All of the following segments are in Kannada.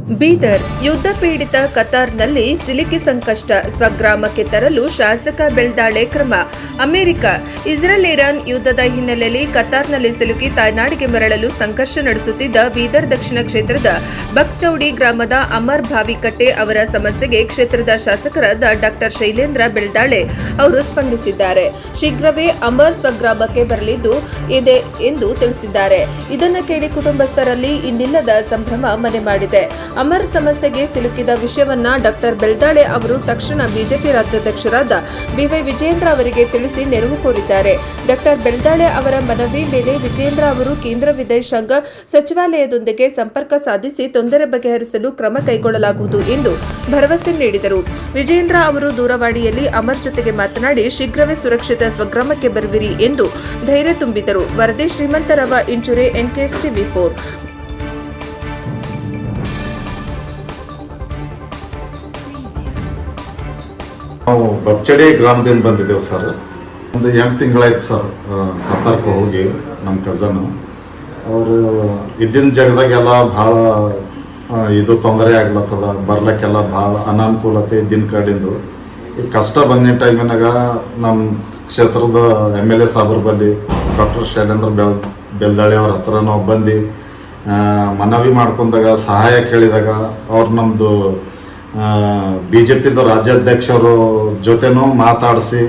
ಬೀದರ್ ಯುದ್ಧ ಪೀಡಿತ ಕತಾರ್ನಲ್ಲಿ ಸಿಲುಕಿ ಸಂಕಷ್ಟ ಸ್ವಗ್ರಾಮಕ್ಕೆ ತರಲು ಶಾಸಕ ಬೆಳ್ದಾಳೆ ಕ್ರಮ. ಅಮೆರಿಕ ಇಸ್ರೇಲ್ ಇರಾನ್ ಯುದ್ಧದ ಹಿನ್ನೆಲೆಯಲ್ಲಿ ಕತಾರ್ನಲ್ಲಿ ಸಿಲುಕಿ ತಾಯ್ನಾಡಿಗೆ ಮರಳಲು ಸಂಘರ್ಷ ನಡೆಸುತ್ತಿದ್ದ ಬೀದರ್ ದಕ್ಷಿಣ ಕ್ಷೇತ್ರದ ಬಕ್ಚೌಡಿ ಗ್ರಾಮದ ಅಮರ್ ಭಾವಿಕಟ್ಟೆ ಅವರ ಸಮಸ್ಯೆಗೆ ಕ್ಷೇತ್ರದ ಶಾಸಕರಾದ ಡಾ ಶೈಲೇಂದ್ರ ಬೆಳ್ದಾಳೆ ಅವರು ಸ್ಪಂದಿಸಿದ್ದಾರೆ. ಶೀಘ್ರವೇ ಅಮರ್ ಸ್ವಗ್ರಾಮಕ್ಕೆ ಬರಲಿದ್ದು ಇದೆ ಎಂದು ತಿಳಿಸಿದ್ದಾರೆ. ಇದನ್ನು ಕೇಳಿ ಕುಟುಂಬಸ್ಥರಲ್ಲಿ ಇನ್ನಿಲ್ಲದ ಸಂಭ್ರಮ ಮನೆ ಮಾಡಿದೆ. ಅಮರ್ ಸಮಸ್ಯೆಗೆ ಸಿಲುಕಿದ ವಿಷಯವನ್ನ ಡಾ ಬೆಳ್ದಾಳೆ ಅವರು ತಕ್ಷಣ ಬಿಜೆಪಿ ರಾಜ್ಯಾಧ್ಯಕ್ಷರಾದ ಬಿವೈ ವಿಜಯೇಂದ್ರ ಅವರಿಗೆ ತಿಳಿಸಿ ನೆರವು ಕೋರಿದ್ದಾರೆ. ಡಾ ಬೆಳ್ದಾಳೆ ಅವರ ಮನವಿ ಮೇಲೆ ವಿಜಯೇಂದ್ರ ಅವರು ಕೇಂದ್ರ ವಿದೇಶಾಂಗ ಸಚಿವಾಲಯದೊಂದಿಗೆ ಸಂಪರ್ಕ ಸಾಧಿಸಿ ತೊಂದರೆ ಬಗೆಹರಿಸಲು ಕ್ರಮ ಕೈಗೊಳ್ಳಲಾಗುವುದು ಎಂದು ಭರವಸೆ ನೀಡಿದರು. ವಿಜಯೇಂದ್ರ ಅವರು ದೂರವಾಣಿಯಲ್ಲಿ ಅಮರ್ ಜೊತೆಗೆ ಮಾತನಾಡಿ ಶೀಘ್ರವೇ ಸುರಕ್ಷಿತ ಸ್ವಗ್ರಾಮಕ್ಕೆ ಬರುವಿರಿ ಎಂದು ಧೈರ್ಯ ತುಂಬಿದರು. ವರದಿ ಶ್ರೀಮಂತರವ ಇಂಚುರೆ NKS TV4. ನಾವು ಬಚ್ಚಡಿ ಗ್ರಾಮದಿಂದ ಬಂದಿದ್ದೇವೆ ಸರ್. ಒಂದು 8 ತಿಂಗಳಾಯ್ತು ಸರ್ ಕತಾರ್ಗೆ ಹೋಗಿ. ನಮ್ಮ ಕಸನ್ ಅವರು ಇದ್ದಿನ ಜಾಗದಾಗೆಲ್ಲ ಭಾಳ ಇದು ತೊಂದರೆ ಆಗ್ಲತ್ತದ, ಬರ್ಲಿಕ್ಕೆಲ್ಲ ಭಾಳ ಅನಾನುಕೂಲತೆ ಇದ್ದಿನ ಕಡೆಂದು. ಈ ಕಷ್ಟ ಬಂದಿನ ಟೈಮಿನಾಗ ನಮ್ಮ ಕ್ಷೇತ್ರದ MLA ಸಾಬ್ರ ಬಲ್ಲಿ ಡಾ ಶೈಲೇಂದ್ರ ಬೆಳ್ದಾಳೆ ಅವ್ರ ಹತ್ರ ನಾವು ಬಂದು ಮನವಿ ಮಾಡ್ಕೊಂಡಾಗ ಸಹಾಯ ಕೇಳಿದಾಗ ಅವ್ರು ನಮ್ಮದು BJPದ ರಾಜ್ಯಾಧ್ಯಕ್ಷರ ಜೊತೆನೂ ಮಾತಾಡಿಸಿ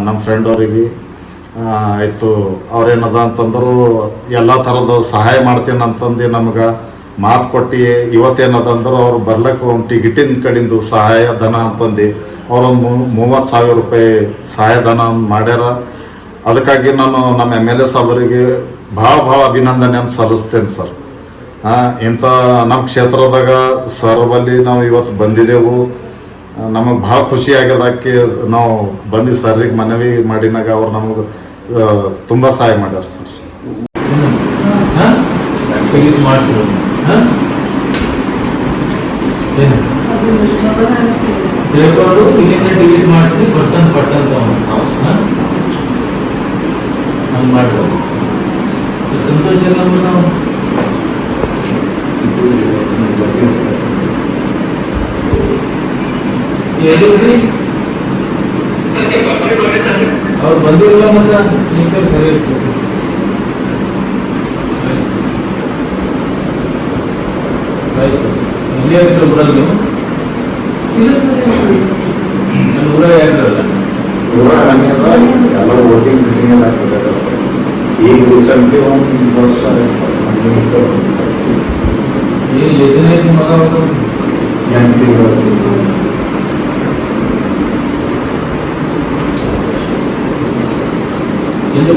ನಮ್ಮ ಫ್ರೆಂಡ್ ಅವರಿಗೆ ಆಯಿತು ಅವ್ರೇನದ ಅಂತಂದ್ರು ಎಲ್ಲ ಥರದ ಸಹಾಯ ಮಾಡ್ತೀನಿ ಅಂತಂದು ನಮ್ಗೆ ಮಾತು ಕೊಟ್ಟು ಇವತ್ತೇನದ ಅಂದ್ರೆ ಅವ್ರು ಬರ್ಲಿಕ್ಕೆ ಒಂದು ಟಿಕೆಟಿನ ಕಡೆಯಿಂದ ಸಹಾಯ ಧನ ಅಂತಂದು ಅವರೊಂದು 30,000 ರೂಪಾಯಿ ಸಹಾಯಧನ ಮಾಡ್ಯಾರ. ಅದಕ್ಕಾಗಿ ನಾನು ನಮ್ಮ MLA ಸಾಬರಿಗೆ ಭಾಳ ಅಭಿನಂದನೆಯನ್ನು ಸಲ್ಲಿಸ್ತೇನೆ ಸರ್. ಇಂಥ ನಮ್ಮ ಕ್ಷೇತ್ರದಾಗ ಸರ್ ಬಲ್ಲಿ ನಾವು ಇವತ್ತು ಬಂದಿದ್ದೆವು. ನಮಗೆ ಭಾಳ ಖುಷಿ ಆಗ್ಯದಕ್ಕೆ ನಾವು ಬಂದು ಸರ್ರಿಗೆ ಮನವಿ ಮಾಡಿನಾಗ ಅವ್ರು ನಮಗೆ ತುಂಬ ಸಹಾಯ ಮಾಡ್ಯಾರ ಸರ್. ಸಂತೋಷ ಅವ್ರು ಬಂದಿರಲ್ಲ ಮತ್ತೆ ಸರಿ ಆಯ್ತು. ಇಲ್ಲೇ ಇದ್ರು ಬರಲ್ಲ ನೀವು? ನನ್ನ ಊರ ಯಾರಲ್ಲ ಎಲ್ಲ ವೋಟಿಂಗ್ ಮೀಟಿಂಗ್ ಆಗ್ತದೆ ಸರ್. ಈಗ ರೀಸೆಂಟ್ಲಿ ಒಂದು ವರ್ಷ ಏನು ಲೆಸನ್ ಆಯ್ತು ಮಗ 8 ತಿಂಗಳು ಎಂದು